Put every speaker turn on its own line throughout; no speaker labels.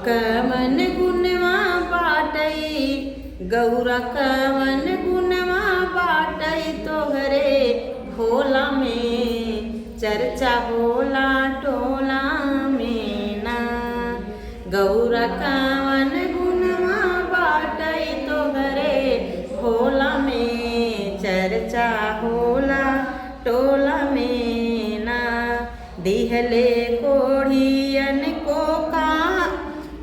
कवन गुणवा बाटई गौरा कवन गुणवा बाटई तोहरे भोला में चर्चा होला टोला में ना। गौरा कवन गुणवा बाटई तोहरे भोला में चर्चा होला टोला में ना। दिहले कोढ़ियन को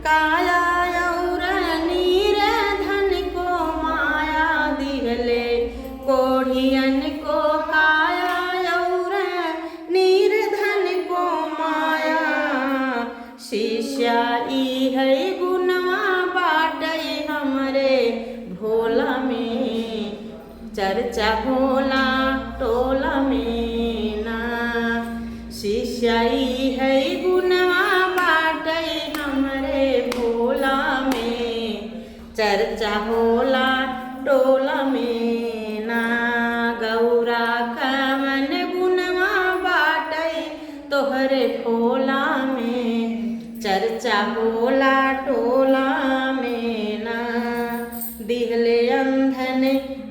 काया और नीर धन को माया। दिहले कोढ़ियन को काया और नीर धन को माया। शिष्या ई है गुणवा बाटई हमरे भोला में चर्चा होला टोला में ना। शिष्याई है गुणवा बाटई हमरे भोला में चर्चा होला टोला में ना। गौरा कवन गुणवा बाटई तोहरे भोला में चर्चा होला टोला में ना। दिहले अंधन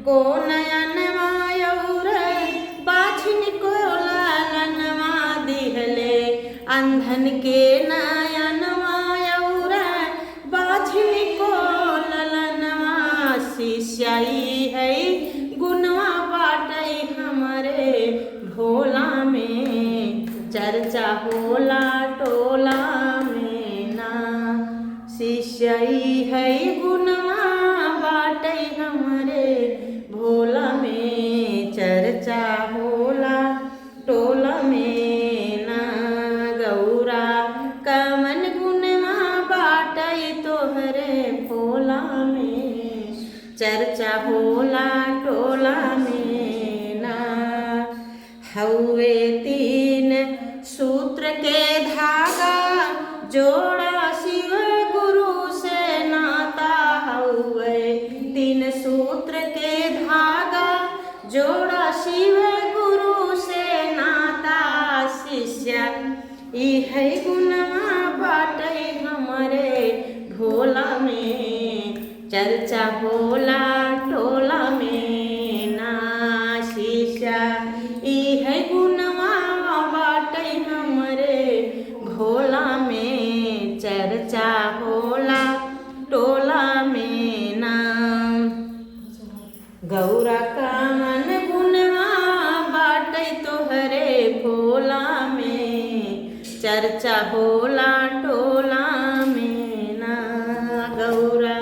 को नयनवा और बाझिन को लालनवा। दिहले अंधन के नयनवा और बाझिन को ललनवा। शिष्याई है गुणवा बाटई हमरे भोला में चर्चा होला टोला में ना। शिष्याई है गुणवा बाटई हमरे भोला में चर्चा होला टोला में ना। गौरा कवन गुणवा बाटई तोहरे भोला में चर्चा होला टोला में ना। हौवे तीन सूत्र के धागा जोड़ा शिव गुरु से नाता। हौवे तीन सूत्र के धागा जोड़ा शिव गुरु से नाता। शिष्या ई है गुणवा बाटई हमरे भोला में चर्चा होला टोला में ना। शिष्या ई है गुणवा बाटई हमरे भोला में चर्चा होला टोला में ना। गौरा कवन गुणवा बाटई तोहरे भोला में चर्चा होला टोला में ना। गौरा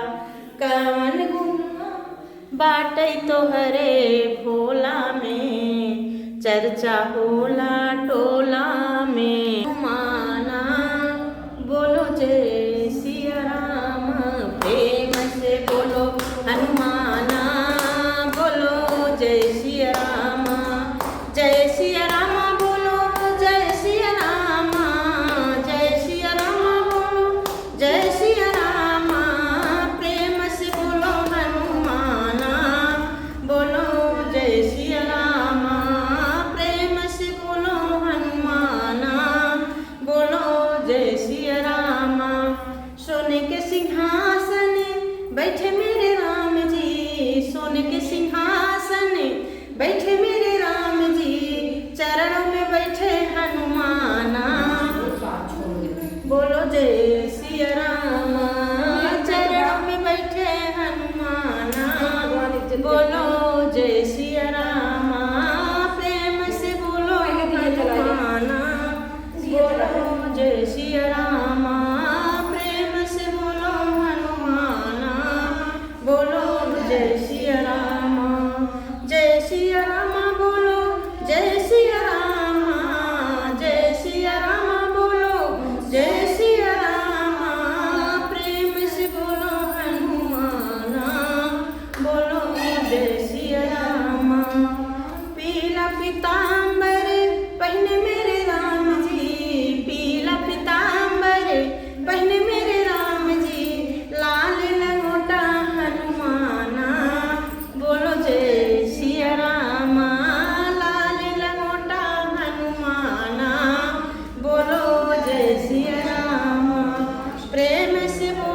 कवन गुणवा बाटई तोहरे भोला में चर्चा होला टोला में। माना बोलो जय सिया राम प्रेम से बोलो हनुमाना। बोलो जय सिया राम जय सिया राम बोलो जय सिया राम जय सिया राम बोलो जय सिया राम। प्रेम से बोलो हनुमाना बोलो जय सिया राम। प्रेम से बोलो हनुमाना बोलो जय सिया राम। सोने के सिंहासन बैठे मेरे राम जी। सोने के सिंहासन बैठे मेरे राम जी। चरणों में बैठे हनुमाना बोलो जय सिया राम। चरणों में बैठे हनुमाना बोलो जय सिया राम। प्रेम से बोलो हनुमाना बोलो जय सिया राम। प्रेम से बोलो हनुमाना से बोलो